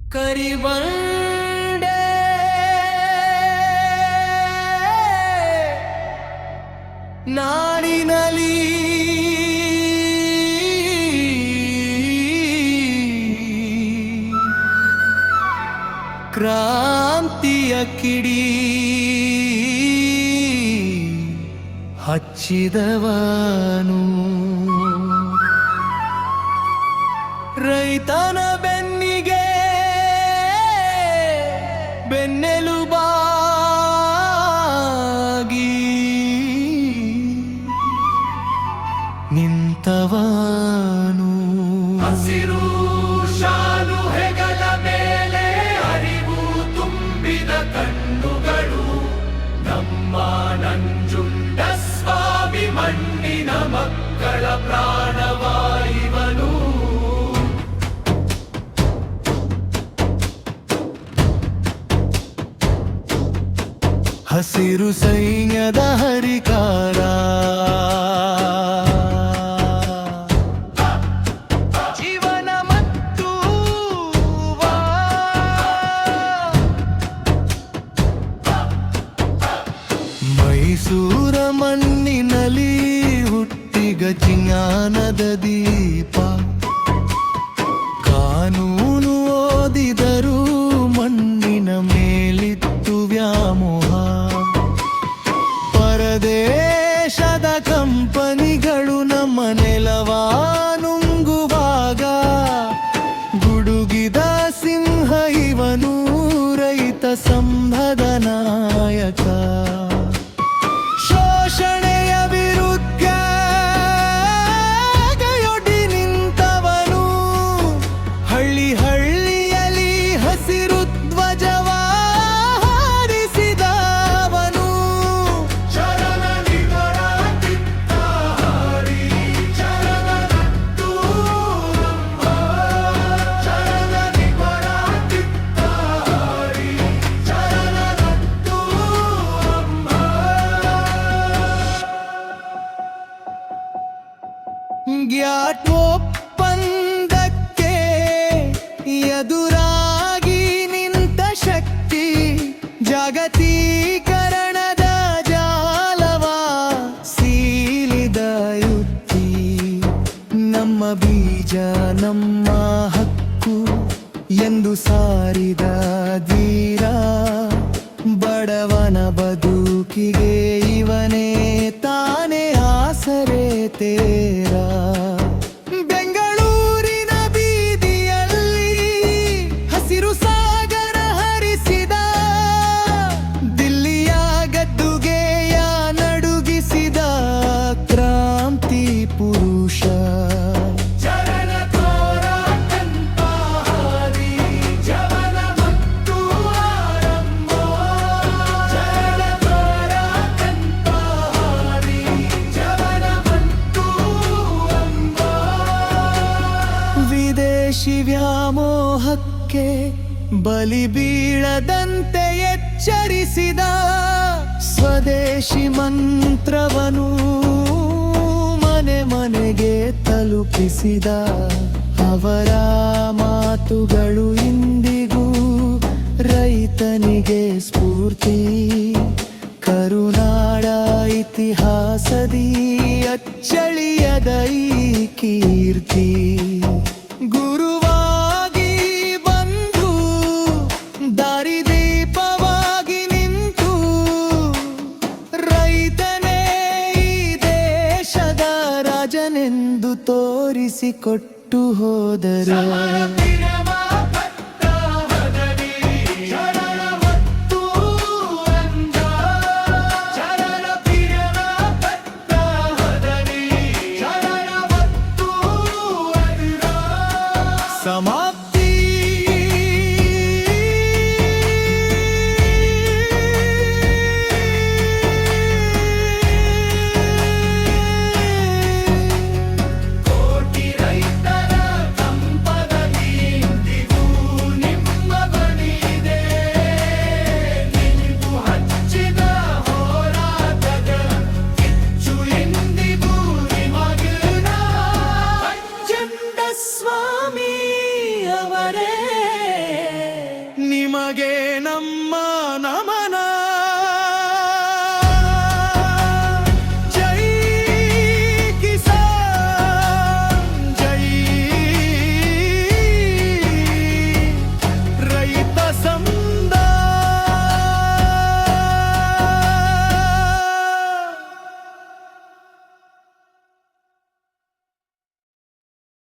ಕರಿಬಂಡೆ ನಾಡಿನಲ್ಲಿ ಕ್ರಾಂತಿಯ ಕಿಡಿ ಹಚ್ಚಿದವನು ರೈತನ ಬೆನ್ನಿಗೆ ಬೆನ್ನೆಲುಬಾಗಿ ನಿಂತವನು ಹಸಿರು ಶಾಲು ಹೆಗಲ ಮೇಲೆ ಅರಿವು ತುಂಬಿದ ಕಣ್ಣುಗಳು ನಮ್ಮ ನಂಜುಂಡ ಸ್ವಾಮಿ ಮಣ್ಣಿನ ಮಕ್ಕಳ ಪ್ರಾಣವಾಯುವನು ಹಸಿರು ಸೈನ್ಯದ ಹರಿಕಾರ ಜೀವನ ಮತ್ತು ಮೈಸೂರ ಮಣ್ಣಿನಲ್ಲಿ ಹುಟ್ಟಿಗ ಜ್ಞಾನದ ದೀಪ ಕಾನೂನು ಓದಿದರೂ ಮಣ್ಣಿನ ಮೇಲಿತ್ತು ವ್ಯಾಮೋಹ ಪರದೇಶದ ಕಂಪನಿಗಳು ನಮ್ಮ ನೆಲವ ನುಂಗುವಾಗ ಗುಡುಗಿದ ಸಿಂಹ ಇವನು ರೈತ ಸಂಘದ ನಾಯಕ ಶೋಷಣೆಯ ವಿರುದ್ಧ ಕೈಯೊಡ್ಡಿ ನಿಂತವನು ಹಳ್ಳಿ ಹಳ್ಳಿಯಲ್ಲಿ ಹಸಿರು ಧ್ವಜವ ಹಾರಿಸಿದವನು ಚರಣ ನಿವರ ಕಿತ್ತಾರಿ ಚರಣನತ್ತು ನಮ್ಮ ಚರಣ ನಿವರ ಕಿತ್ತಾರಿ ಚರಣನತ್ತು ನಮ್ಮ ಗ್ಯಾಟ್ ಒಪ್ಪಂದಕ್ಕೆ ಎದುರಾಗಿ ನಿಂತ ಶಕ್ತಿ ಜಾಗತೀಕರಣದ ಜಾಲವ ಸೀಳಿದ ಯುಕ್ತಿ ನಮ್ಮ ಬೀಜ ನಮ್ಮ ಹಕ್ಕು ಎಂದು ಸಾರಿದ ಧೀರ ಬಡವನ ಬದುಕಿಗೆ ಇವನೇ ತಾನೇ ಆಸರೆ ತೇರ ಬೆಂಗಳೂರಿನ ಬೀದಿಯಲ್ಲಿ ಹಸಿರು ಸಾಗರ ಹರಿಸಿದ ದಿಲ್ಲಿಯ ಗದ್ದುಗೆಯ ನಡುಗಿಸಿದ ಕ್ರಾಂತಿ ಪುರುಷ ಚರಣ ತೋರ ಕಂಪಾರಿ ಜವನ ಮತ್ತು ಆರಂಭ ಚರಣ ತೋರ ಕಂಪಾರಿ ಜವನ ಮತ್ತು ಅಂಬ ವಿದೇಶಿ ವ್ಯಾಮೋಹಕ್ಕೆ ಬಲಿ ಬೀಳದಂತೆ ಎಚ್ಚರಿಸಿದ ಸ್ವದೇಶಿ ಮಂತ್ರವನು ಮನೆ ಮನೆಗೆ ತಲುಪಿಸಿದ ಅವರ ಮಾತುಗಳು ಇಂದಿಗೂ ರೈತನಿಗೆ ಸ್ಫೂರ್ತಿ ಕರುನಾಡ ಇತಿಹಾಸದಿ ಅಚ್ಚಳಿಯದ ಈ ಕೀರ್ತಿ ಗುರುವಾಗಿ ಬಂದು ದಾರಿದೀಪವಾಗಿ ನಿಂತು ರೈತನೇ ಈ ದೇಶದ ರಾಜನೆಂದು ತೋರಿಸಿಕೊಟ್ಟು ಹೋದರು ಪಿರವ ಭತ್ತ ಹದವಿ ಚರಣ ಮತ್ತು ಅಂದ ಚರಣ ಪಿರವ ಭತ್ತ ಹದವಿ ಚರಣ ಮತ್ತು ಅಂದ ಸಮಾಪ್ತ